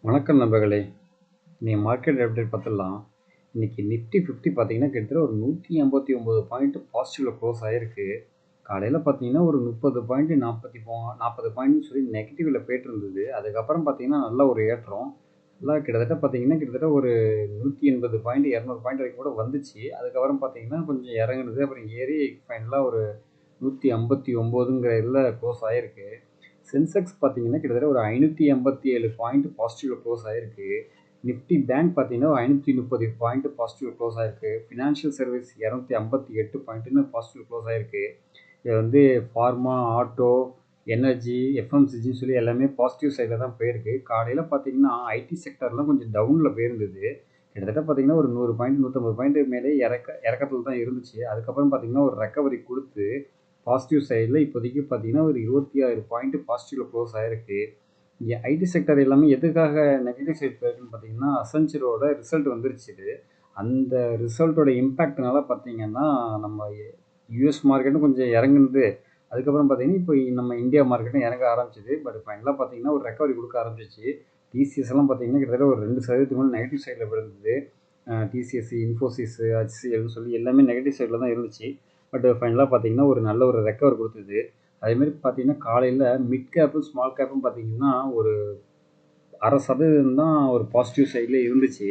வணக்கம் நண்பர்களே. இன்னைக்கு மார்க்கெட் அப்டேட் பார்த்துடலாம். இன்னைக்கு நிஃப்டி 50 பார்த்தீங்கன்னா கிட்டத்தட்ட ஒரு 189 பாயிண்ட் பாசிட்டிவ்ல க்ளோஸ் ஆயிருக்கு. காலையில் பார்த்தீங்கன்னா ஒரு 30 பாயிண்ட் 40 பாயிண்ட்னு சொல்லி நெகட்டிவ்ல போயிட்டு இருந்தது. அதுக்கப்புறம் பார்த்தீங்கன்னா நல்ல ஒரு ஏற்றம். நல்லா கிட்டத்தட்ட ஒரு 180 பாயிண்ட் 200 பாயிண்ட் வரைக்கும் கூட வந்துச்சு. அதுக்கப்புறம் பார்த்தீங்கன்னா கொஞ்சம் இறங்குனது. அப்புறம் ஏறி ஃபைனலாக ஒரு 159ங்கிற இதில் க்ளோஸ் ஆயிருக்கு. சென்செக்ஸ் பார்த்தீங்கன்னா கிட்டத்தட்ட ஒரு 587 பாயிண்ட் பாசிட்டிவ்ல க்ளோஸ் ஆயிருக்கு. நிஃப்டி பேங்க் பார்த்தீங்கன்னா 530 பாயிண்ட் பாசிட்டிவ் க்ளோஸ் ஆயிருக்கு. ஃபினான்ஷியல் சர்வீஸ் 258 பாயிண்ட்னு பாசிட்டிவ் க்ளோஸ் ஆயிருக்கு. இது வந்து ஃபார்மா, ஆட்டோ, எனர்ஜி, எஃப்எம்சிஜின்னு சொல்லி எல்லாமே பாசிட்டிவ் சைடில் தான் போயிருக்கு. காலையில் பார்த்தீங்கன்னா ஐடி செக்டர்லாம் கொஞ்சம் டவுனில் போயிருந்தது. கிட்டத்தட்ட பார்த்தீங்கன்னா ஒரு 100 பாயிண்ட் 150 பாயிண்ட் மேலே இறக்கத்தில் தான் இருந்துச்சு. அதுக்கப்புறம் பார்த்தீங்கன்னா ஒரு ரெக்கவரி கொடுத்து பாசிட்டிவ் சைடில் இப்போதைக்கு பார்த்தீங்கன்னா ஒரு 26 பாயிண்ட் பாசிட்டிவ்ல க்ளோஸ் ஆயிருக்கு. இங்கே ஐடி செக்டர் எல்லாமே எதுக்காக நெகட்டிவ் சைடு போயிருக்குன்னு பார்த்தீங்கன்னா அசென்ச்சரோட ரிசல்ட் வந்துருச்சு. அந்த ரிசல்ட்டோட இம்பேக்ட்னால பார்த்தீங்கன்னா நம்ம யூஎஸ் மார்க்கெட்டும் கொஞ்சம் இறங்குனது. அதுக்கப்புறம் பார்த்தீங்கன்னா இப்போ நம்ம இந்தியா மார்க்கெட்டும் இறங்க ஆரம்பிச்சிது. பட் ஃபைனலாக பார்த்தீங்கன்னா ஒரு ரெக்கவரி கொடுக்க ஆரம்பிச்சிச்சு. டிசிஎஸ் எல்லாம் பார்த்தீங்கன்னா கிட்டத்தட்ட ஒரு 2% மேலே நெகட்டிவ் சைடில் போயிருந்தது. டிசிஎஸ், இன்ஃபோசிஸ், ஹெச்சிஎல்னு சொல்லி எல்லாமே நெகட்டிவ் சைடில் தான் இருந்துச்சு. பட் ஃபைனலாக பார்த்தீங்கன்னா ஒரு நல்ல ஒரு ரெக்கவர் கொடுத்தது. அதேமாதிரி பார்த்தீங்கன்னா காலையில் மிட் கேப்பும் ஸ்மால் கேப்பும் பார்த்தீங்கன்னா ஒரு 0.5% தான் ஒரு பாசிட்டிவ் சைடில் இருந்துச்சு.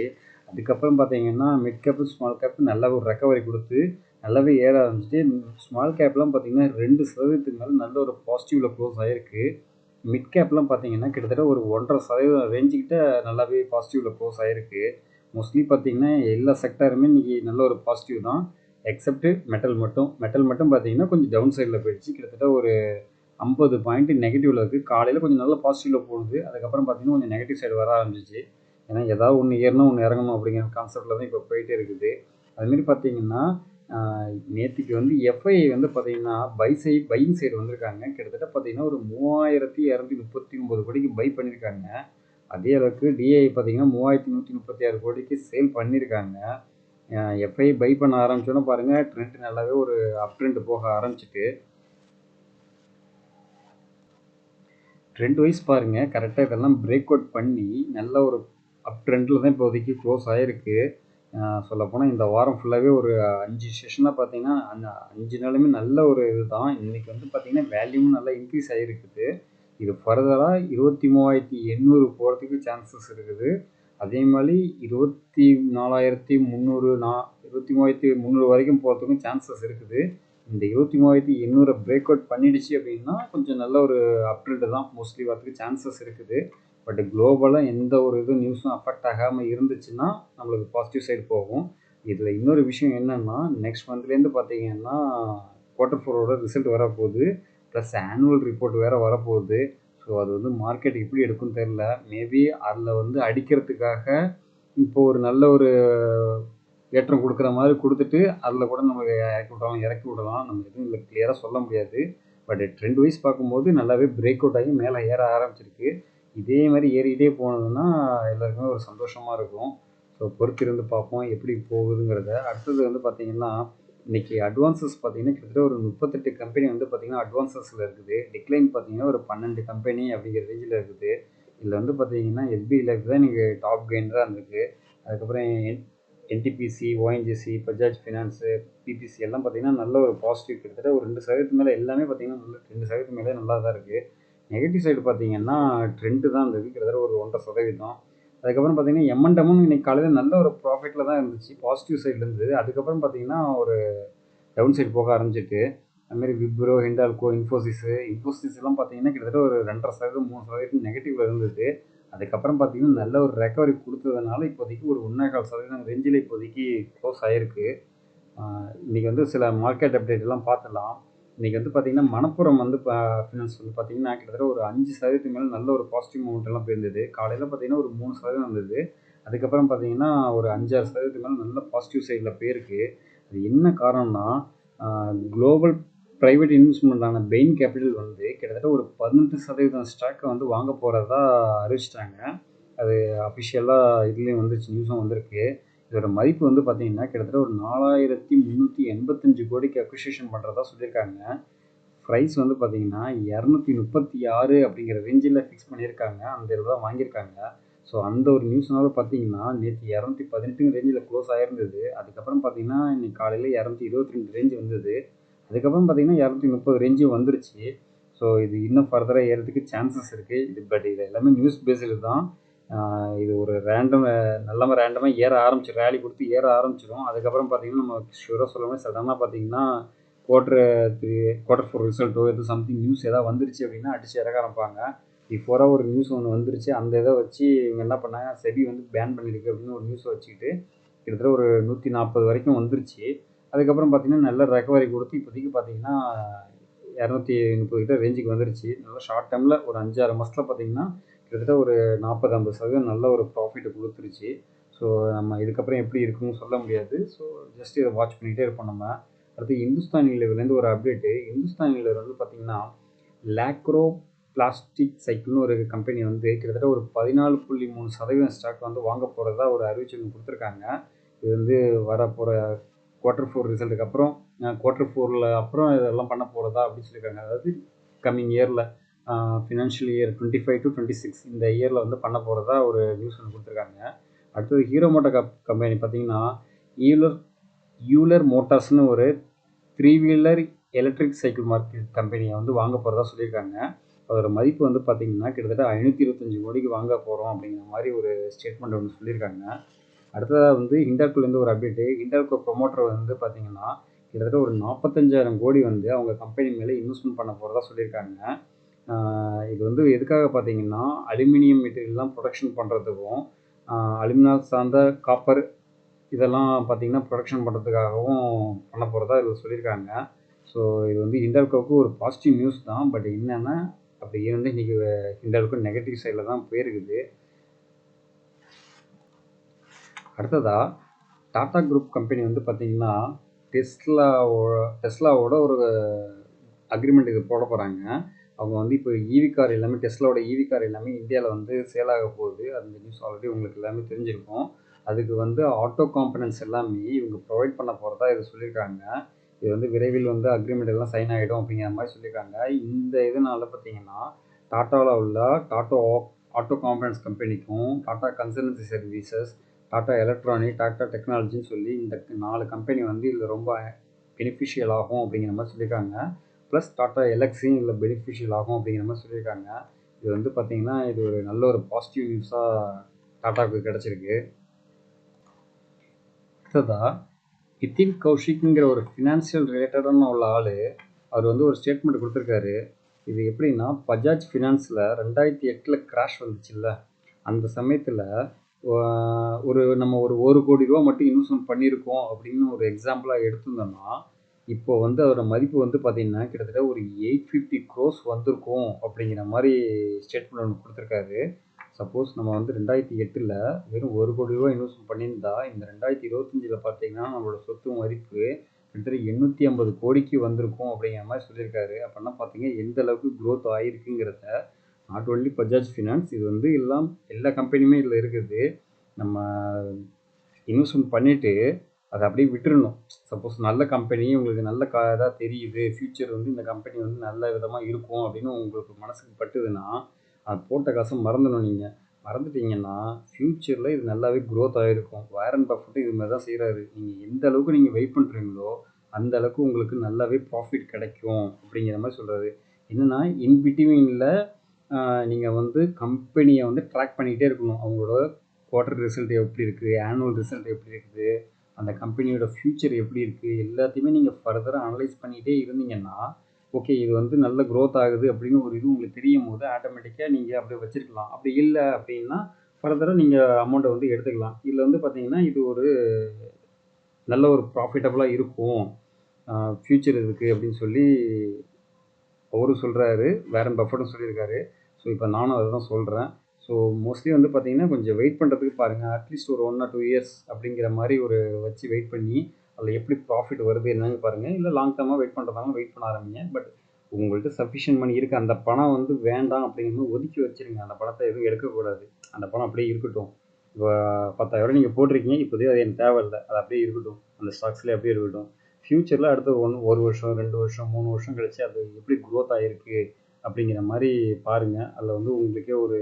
அதுக்கப்புறம் பார்த்தீங்கன்னா மிட் கேப்பு ஸ்மால் கேப்பு நல்ல ஒரு ரெக்கவரி கொடுத்து நல்லாவே ஏற ஆரம்பிச்சிட்டு ஸ்மால் கேப்லாம் பார்த்தீங்கன்னா 2% மேலே நல்ல ஒரு பாசிட்டிவில் க்ளோஸ் ஆகிருக்கு. மிட் கேப்லாம் பார்த்தீங்கன்னா கிட்டத்தட்ட ஒரு 1.5% ரேஞ்சுக்கிட்ட நல்லாவே பாசிட்டிவில் க்ளோஸ் ஆகிருக்கு. மோஸ்ட்லி பார்த்தீங்கன்னா எல்லா செக்டாருமே இன்றைக்கி நல்ல ஒரு பாசிட்டிவ் தான். எக்ஸப்ட் மெட்டல் மட்டும் பார்த்தீங்கன்னா கொஞ்சம் டவுன் சைடில் போயிடுச்சு. கிட்டத்தட்ட ஒரு 50 பாயிண்ட் நெகட்டிவ்ல இருக்குது. காலையில் கொஞ்சம் நல்ல பாசிட்டிவில் போகுது. அதுக்கப்புறம் பார்த்தீங்கன்னா கொஞ்சம் நெகட்டிவ் சைடு வர ஆரம்பிச்சிச்சு. ஏன்னா ஏதாவது ஒன்று ஏறணும் ஒன்று இறங்கணும் அப்படிங்கிற கான்செப்டில் தான் இப்போ போயிட்டே இருக்குது. அதுமாரி பார்த்தீங்கன்னா நேற்றுக்கு வந்து எஃப்ஐ வந்து பார்த்தீங்கன்னா பையிங் சைடு வந்திருக்காங்க. கிட்டத்தட்ட பார்த்தீங்கன்னா ஒரு 3239 கோடிக்கு பை பண்ணியிருக்காங்க. அதே அளவுக்கு டிஐ பார்த்தீங்கன்னா 3136 கோடிக்கு சேல் பண்ணியிருக்காங்க. எஃப்ஐ பை பண்ண ஆரம்பிச்சோன்னா பாருங்கள் ட்ரெண்ட் நல்லாவே ஒரு அப் ட்ரெண்ட் போக ஆரம்பிச்சிட்டு ட்ரெண்ட் வைஸ் பாருங்கள் கரெக்டாக இதெல்லாம் பிரேக் அவுட் பண்ணி நல்ல ஒரு அப் ட்ரெண்டில் தான் இப்போதைக்கு க்ளோஸ் ஆகிருக்கு. சொல்லப்போனால் இந்த வாரம் ஃபுல்லாகவே ஒரு 5 செஷனாக பார்த்தீங்கன்னா அந்த 5 நாளுமே நல்ல ஒரு இது தான். இன்றைக்கி வந்து பார்த்திங்கன்னா வேல்யூமும் நல்லா இன்க்ரீஸ் ஆகிருக்குது. இது ஃபர்தராக 23,800 போகிறதுக்கு சான்சஸ் இருக்குது. அதே மாதிரி 24,300 23,300 வரைக்கும் போகிறதுக்கும் சான்சஸ் இருக்குது. இந்த 23,800 பிரேக் அவுட் பண்ணிடுச்சு அப்படின்னா கொஞ்சம் நல்ல ஒரு அப்ட்ரெண்ட் தான் மோஸ்ட்லி வரதுக்கு சான்சஸ் இருக்குது. பட் குளோபலாக எந்த ஒரு இது நியூஸும் அஃபெக்ட் ஆகாமல் இருந்துச்சுன்னா நம்மளுக்கு பாசிட்டிவ் சைடு போகும். இதில் இன்னொரு விஷயம் என்னென்னா நெக்ஸ்ட் மந்த்லேருந்து பார்த்தீங்கன்னா Q4 ரிசல்ட் வரப்போகுது. ப்ளஸ் ஆனுவல் ரிப்போர்ட் வேறு வரப்போகுது. ஸோ அது வந்து மார்க்கெட் எப்படி எடுக்குன்னு தெரில. மேபி அதில் வந்து அடிக்கிறதுக்காக இப்போது ஒரு நல்ல ஒரு ஏற்றம் கொடுக்குற மாதிரி கொடுத்துட்டு அதில் கூட நம்ம இறக்கி விடலாம். நம்ம எதுவும் இல்லை கிளியராக சொல்ல முடியாது. பட் ட்ரெண்ட் வைஸ் பார்க்கும்போது நல்லாவே பிரேக் அவுட் ஆகி மேலே ஏற ஆரம்பிச்சிருக்கு. இதே மாதிரி ஏறிக்கிட்டே போனதுன்னா எல்லாருக்குமே ஒரு சந்தோஷமாக இருக்கும். ஸோ பொறுத்திருந்து பார்ப்போம் எப்படி போகுதுங்கிறத. அடுத்தது வந்து பார்த்திங்கன்னா இன்றைக்கி அட்வான்சஸ் பார்த்திங்கன்னா கிட்டத்தட்ட ஒரு 38 கம்பெனி வந்து பார்த்திங்கன்னா அட்வான்சஸில் இருக்குது. டிக்ளைன் பார்த்திங்கன்னா ஒரு 12 கம்பெனி அப்படிங்கிற ரேஞ்சில் இருக்குது. இதில் வந்து பார்த்திங்கன்னா எஸ்பிஐ லைஃப் தான் இன்றைக்கி டாப் கெயினராக இருந்திருக்கு. அதுக்கப்புறம் NTPC, ONGC, Bajaj finance, BBC எல்லாம் பார்த்திங்கன்னா நல்ல ஒரு பாசிட்டிவ் கிட்டத்தட்ட ஒரு 2% மேலே எல்லாமே பார்த்திங்கன்னா நல்ல 2% மேலே நல்லா தான் இருக்குது. நெகட்டிவ் சைடு பார்த்திங்கன்னா ட்ரெண்டு தான் இருந்தது கிட்டத்தட்ட ஒரு 1.5%. அதுக்கப்புறம் பார்த்திங்கன்னா எம்என்டமும் இன்றைக்கி காலையில் நல்ல ஒரு ப்ராஃபிட்டில் தான் இருந்துச்சு பாசிட்டிவ் சைடில் இருந்தது. அதுக்கப்புறம் பார்த்திங்கன்னா ஒரு டவுன் சைடு போக ஆரம்பிச்சிட்டு அதுமாதிரி விப்ரோ, ஹிண்டால்கோ, இன்ஃபோசிஸ் எல்லாம் பார்த்திங்கன்னா கிட்டத்தட்ட ஒரு 2.5% 3% நெகட்டிவில் இருந்தது. அதுக்கப்புறம் பார்த்திங்கன்னா நல்ல ஒரு ரெக்கவரி கொடுத்ததுனால இப்போதைக்கு ஒரு 1.25% ரேஞ்சில் இப்போதைக்கு க்ளோஸ் ஆகிருக்கு. இன்றைக்கி வந்து சில மார்க்கெட் அப்டேட் எல்லாம் பார்த்துடலாம். இன்றைக்கி வந்து பார்த்திங்கன்னா மணப்புரம் வந்து ஃபினான்ஸ் வந்து பார்த்திங்கன்னா கிட்டத்தட்ட ஒரு 5% மேலே நல்ல ஒரு பாசிட்டிவ் மூமெண்ட் எல்லாம் போயிருந்தது. காலையில் பார்த்திங்கன்னா ஒரு 3% இருந்தது. அதுக்கப்புறம் பார்த்திங்கன்னா ஒரு 5-6% மேலே நல்ல பாசிட்டிவ் சைடில் போயிருக்கு. அது என்ன காரணம்னா குளோபல் ப்ரைவேட் இன்வெஸ்ட்மெண்ட்டான பெயின் கேபிட்டல் வந்து கிட்டத்தட்ட ஒரு 18% ஸ்டாக்கை வந்து வாங்க போகிறதா அறிவிச்சிட்டாங்க. அது அஃபிஷியலாக இதுலேயும் வந்துருச்சு, நியூஸும் வந்திருக்கு. இதோட மதிப்பு வந்து பார்த்திங்கன்னா கிட்டத்தட்ட ஒரு 4,385 கோடிக்கு அக்விசிஷன் பண்ணுறதா சொல்லியிருக்காங்க. ப்ரைஸ் வந்து பார்த்திங்கன்னா 236 அப்படிங்கிற ரேஞ்சில் ஃபிக்ஸ் பண்ணியிருக்காங்க. அந்த இதில் தான் வாங்கியிருக்காங்க. ஸோ அந்த ஒரு நியூஸ்னால பார்த்தீங்கன்னா நேற்று 218 ரேஞ்சில் க்ளோஸ் ஆயிருந்தது. அதுக்கப்புறம் பார்த்தீங்கன்னா இன்னைக்கு காலையில் 222 ரேஞ்சு வந்தது. அதுக்கப்புறம் பார்த்தீங்கன்னா 230 ரேஞ்சு வந்துருச்சு. ஸோ இது இன்னும் ஃபர்தராக ஏறதுக்கு சான்சஸ் இருக்குது. இது எல்லாமே நியூஸ் பேஸ்டு தான். இது ஒரு ரேண்டமாக ஏற ஆரம்பிச்சிடும், ரேலி கொடுத்து ஏற ஆரம்பிச்சிடும். அதுக்கப்புறம் பார்த்தீங்கன்னா நம்ம ஷூராக சொல்லாமல் சடனாக பார்த்தீங்கன்னா குவார்டர் குவார்டர் ஃபோர் ரிசல்ட்டோ எது சம்திங் நியூஸ் ஏதாவது வந்துருச்சு அப்படின்னா அடிச்சு இறக்க ஆரம்பிப்பாங்க. பிஃபோராக ஒரு நியூஸ் ஒன்று வந்துருச்சு, அந்த இதை வச்சு இவங்க என்ன பண்ணாங்க, செபி வந்து பேன் பண்ணியிருக்கு அப்படின்னு ஒரு நியூஸை வச்சுக்கிட்டு கிட்டத்தட்ட ஒரு 140 வரைக்கும் வந்துருச்சு. அதுக்கப்புறம் பார்த்தீங்கன்னா நல்ல ரெக்கவரி கொடுத்து இப்போதைக்கு பார்த்தீங்கன்னா 230 கிட்ட ரேஞ்சுக்கு வந்துருச்சு. நல்லா ஷார்ட் டைமில் ஒரு 5-6 மாதத்தில் பார்த்தீங்கன்னா கிட்டத்தட்ட ஒரு 40-50% நல்ல ஒரு ப்ராஃபிட்டை கொடுத்துருச்சு. ஸோ நம்ம இதுக்கப்புறம் எப்படி இருக்குன்னு சொல்ல முடியாது. ஸோ ஜஸ்ட் இதை வாட்ச் பண்ணிகிட்டே இருப்போம் நம்ம. அடுத்து இந்துஸ்தான் யூனிலெவர்லேருந்து ஒரு அப்டேட்டு. இந்துஸ்தான் யூனிலெவர் வந்து பார்த்தீங்கன்னா லாக்ரோ பிளாஸ்டிக் சைக்கிள்னு ஒரு கம்பெனி வந்து கிட்டத்தட்ட ஒரு 14.3% ஸ்டாக் வந்து வாங்க போகிறதா ஒரு அறிவிச்சல் கொடுத்துருக்காங்க. இது வந்து வரப்போகிற குவார்டர் ஃபோர் ரிசல்ட்டுக்கு அப்புறம் குவார்டர் ஃபோரில் அப்புறம் இதெல்லாம் பண்ண போகிறதா அப்படின்னு சொல்லியிருக்காங்க. அதாவது கம்மிங் இயரில் ஃபினான்ஷியல் இயர் 25 to 26 இந்த இயரில் வந்து பண்ண போகிறதா ஒரு நியூஸ் ஒன்று கொடுத்துருக்காங்க. அடுத்தது ஹீரோ மோட்டோ கம்பெனி பார்த்தீங்கன்னா யூலர் மோட்டார்ஸ்னு ஒரு 3-வீலர் எலக்ட்ரிக் சைக்கிள் மார்க்கெட் கம்பெனியை வந்து வாங்க போகிறதா சொல்லியிருக்காங்க. அதோட மதிப்பு வந்து பார்த்தீங்கன்னா கிட்டத்தட்ட 525 கோடிக்கு வாங்க போகிறோம் அப்படிங்கிற மாதிரி ஒரு ஸ்டேட்மெண்ட் ஒன்று சொல்லியிருக்காங்க. அடுத்ததாக வந்து ஹிண்டால்கோலேருந்து ஒரு அப்டேட்டு. ஹிண்டால்கோ ப்ரொமோட்டர் வந்து பார்த்தீங்கன்னா கிட்டத்தட்ட ஒரு 45,000 கோடி வந்து அவங்க கம்பெனி மேலே இன்வெஸ்ட்மெண்ட் பண்ண போகிறதா சொல்லியிருக்காங்க. இது வந்து எதுக்காக பார்த்தீங்கன்னா அலுமினியம் மெட்டீரியல்லாம் ப்ரொடக்ஷன் பண்ணுறதுக்கும் அலுமினா சார்ந்த காப்பர் இதெல்லாம் பார்த்தீங்கன்னா ப்ரொடக்ஷன் பண்ணுறதுக்காகவும் பண்ண போகிறதா இதில் சொல்லியிருக்காங்க. ஸோ இது வந்து ஹிண்டால்கோவுக்கு ஒரு பாசிட்டிவ் நியூஸ் தான். பட் என்னென்னா அப்படி இருந்து இன்றைக்கி ஹிண்டால்கோ நெகட்டிவ் சைடில் தான் போயிருக்குது. அடுத்ததாக டாடா குரூப் கம்பெனி வந்து பார்த்திங்கன்னா டெஸ்லாவோட ஒரு அக்ரிமெண்ட் இது போட போகிறாங்க. அவங்க வந்து இப்போ ஈவி கார் எல்லாமே டெஸ்லாவோட ஈவி கார் எல்லாமே இந்தியாவில் வந்து சேலாக போகுது. அந்த நியூஸ் ஆல்ரெடி உங்களுக்கு எல்லாமே தெரிஞ்சிருக்கும். அதுக்கு வந்து ஆட்டோ காம்பனன்ட்ஸ் எல்லாமே இவங்க ப்ரொவைட் பண்ண போகிறதா இது சொல்லியிருக்காங்க. இது வந்து விரைவில் வந்து அக்ரிமெண்ட் எல்லாம் சைன் ஆகிடும் அப்படிங்கிற மாதிரி சொல்லியிருக்காங்க. இந்த இதனால் பார்த்தீங்கன்னா டாட்டாவில் உள்ள ஆட்டோ காம்பனன்ட்ஸ் கம்பெனிக்கும் Tata consultancy services, Tata electronic, Tata டெக்னாலஜின்னு சொல்லி இந்த 4 கம்பெனி வந்து இதில் ரொம்ப பெனிஃபிஷியல் ஆகும் அப்படிங்கிற மாதிரி சொல்லியிருக்காங்க. ப்ளஸ் டாடா எலக்ஸியும் இதில் பெனிஃபிஷியல் ஆகும் அப்படிங்கிற மாதிரி சொல்லியிருக்காங்க. இது வந்து பார்த்திங்கன்னா இது ஒரு நல்ல ஒரு பாசிட்டிவ் நியூஸாக டாட்டாவுக்கு கிடச்சிருக்கு. அடுத்ததாக நிதின் கௌஷிக்ங்கிற ஒரு ஃபினான்ஷியல் ரிலேட்டடான உள்ள ஆள் அவர் வந்து ஒரு ஸ்டேட்மெண்ட் கொடுத்துருக்காரு. இது எப்படின்னா பஜாஜ் ஃபினான்ஸில் 2008 கிராஷ் வந்துச்சுல்ல, அந்த சமயத்தில் நம்ம ஒரு 1 கோடி ரூபா மட்டும் இன்வெஸ்ட்மெண்ட் பண்ணியிருக்கோம் அப்படின்னு ஒரு எக்ஸாம்பிளாக எடுத்திருந்தோம்னா இப்போ வந்து அதோட மதிப்பு வந்து பார்த்திங்கன்னா கிட்டத்தட்ட ஒரு 850 crores வந்திருக்கும் அப்படிங்கிற மாதிரி ஸ்டேட்மெண்ட் ஒன்று கொடுத்துருக்காரு. சப்போஸ் நம்ம வந்து 2008 வெறும் 1 கோடி ரூபா இன்வெஸ்ட்மெண்ட் பண்ணியிருந்தா இந்த 2025 பார்த்தீங்கன்னா நம்மளோட சொத்து மதிப்பு கிட்டத்தட்ட 850 கோடிக்கு வந்திருக்கும் அப்படிங்கிற மாதிரி சொல்லியிருக்காரு. அப்படின்னா பார்த்தீங்க எந்த அளவுக்கு க்ரோத் ஆகிருக்குங்கிறத. நாட் ஒன்லி பஜாஜ் ஃபினான்ஸ், இது வந்து எல்லா கம்பெனியுமே இதில் இருக்குது. நம்ம இன்வெஸ்ட்மெண்ட் பண்ணிவிட்டு அதை அப்படியே விட்டுறணும். சப்போஸ் நல்ல கம்பெனி உங்களுக்கு நல்ல இதாக தெரியுது, ஃப்யூச்சர் வந்து இந்த கம்பெனி வந்து நல்ல விதமாக இருக்கும் அப்படின்னு உங்களுக்கு மனசுக்கு பட்டுதுன்னா அது போட்ட காசை மறந்துடணும். நீங்கள் மறந்துட்டீங்கன்னா ஃப்யூச்சரில் இது நல்லாவே க்ரோத் ஆகிருக்கும். வாரன் பஃபெட் இது மாதிரி தான் செய்கிறாரு. நீங்கள் எந்த அளவுக்கு நீங்கள் வெயிட் பண்ணுறீங்களோ அந்த அளவுக்கு உங்களுக்கு நல்லாவே ப்ராஃபிட் கிடைக்கும் அப்படிங்கிற மாதிரி சொல்கிறாரு. என்னென்னா இன்பிட்வீனில் நீங்கள் வந்து கம்பெனியை வந்து ட்ராக் பண்ணிக்கிட்டே இருக்கணும். அவங்களோட குவார்டர் ரிசல்ட் எப்படி இருக்குது, ஆனுவல் ரிசல்ட் எப்படி இருக்குது, அந்த கம்பெனியோட ஃப்யூச்சர் எப்படி இருக்குது, எல்லாத்தையுமே நீங்கள் ஃபர்தராக அனலைஸ் பண்ணிகிட்டே இருந்தீங்கன்னா ஓகே இது வந்து நல்ல க்ரோத் ஆகுது அப்படின்னு ஒரு இது உங்களுக்கு தெரியும் போது ஆட்டோமேட்டிக்காக நீங்கள் அப்படியே வச்சுருக்கலாம். அப்படி இல்லை அப்படின்னா ஃபர்தராக நீங்கள் அமௌண்ட்டை வந்து எடுத்துக்கலாம். இதில் வந்து பார்த்தீங்கன்னா இது ஒரு நல்ல ஒரு ப்ராஃபிட்டபுளாக இருக்கும், ஃப்யூச்சர் இருக்குது அப்படின்னு சொல்லி அவரும் சொல்கிறாரு, வாரன் பஃபெட்டும் சொல்லியிருக்காரு. ஸோ இப்போ நானும் அதை தான் சொல்கிறேன். ஸோ மோஸ்ட்லி வந்து பார்த்தீங்கன்னா கொஞ்சம் வெயிட் பண்ணுறதுக்கு பாருங்கள். அட்லீஸ்ட் ஒரு 1 or 2 years அப்படிங்கிற மாதிரி ஒரு வச்சு வெயிட் பண்ணி அதில் எப்படி ப்ராஃபிட் வருது என்னன்னு பாருங்கள். இல்லை லாங் டர்மாக வெயிட் பண்ணுறதாங்க வெயிட் பண்ண ஆரம்பிங்க. பட் உங்கள்கிட்ட சஃபிஷியன்ட் மணி இருக்குது, அந்த பணம் வந்து வேண்டாம் அப்படிங்கும்போது ஒதுக்கி வச்சுருங்க. அந்த பணத்தை எதுவும் எடுக்கக்கூடாது. அந்த பணம் அப்படியே இருக்கட்டும். இப்போ 10,000 நீங்கள் போட்டிருக்கீங்க, இப்போதைக்கு அது எனக்கு தேவையில்லை, அது அப்படியே இருக்கட்டும், அந்த ஸ்டாக்ஸ்லேயே அப்படியே இருக்கட்டும். ஃப்யூச்சரில் அடுத்த 1 வருஷம் 2 வருஷம் 3 வருஷம் கழிச்சு அது எப்படி க்ரோத் ஆகிருக்கு அப்படிங்கிற மாதிரி பாருங்கள். அதில் வந்து உங்களுக்கே ஒரு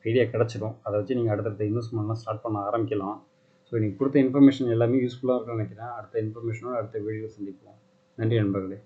ஐடியா கிடச்சிடும். அதை வச்சு நீங்கள் அடுத்தடுத்த இன்வெஸ்ட்மெண்ட்லாம் ஸ்டார்ட் பண்ண ஆரம்பிக்கலாம். ஸோ நீங்கள் கொடுத்த இன்ஃபர்மேஷன் எல்லாமே யூஸ்ஃபுல்லாக இருக்கும்னு நினைக்கிறேன். அடுத்த இன்ஃபர்மேஷனோட அடுத்த வீடியோ சந்திப்போம். நன்றி நண்பர்களே.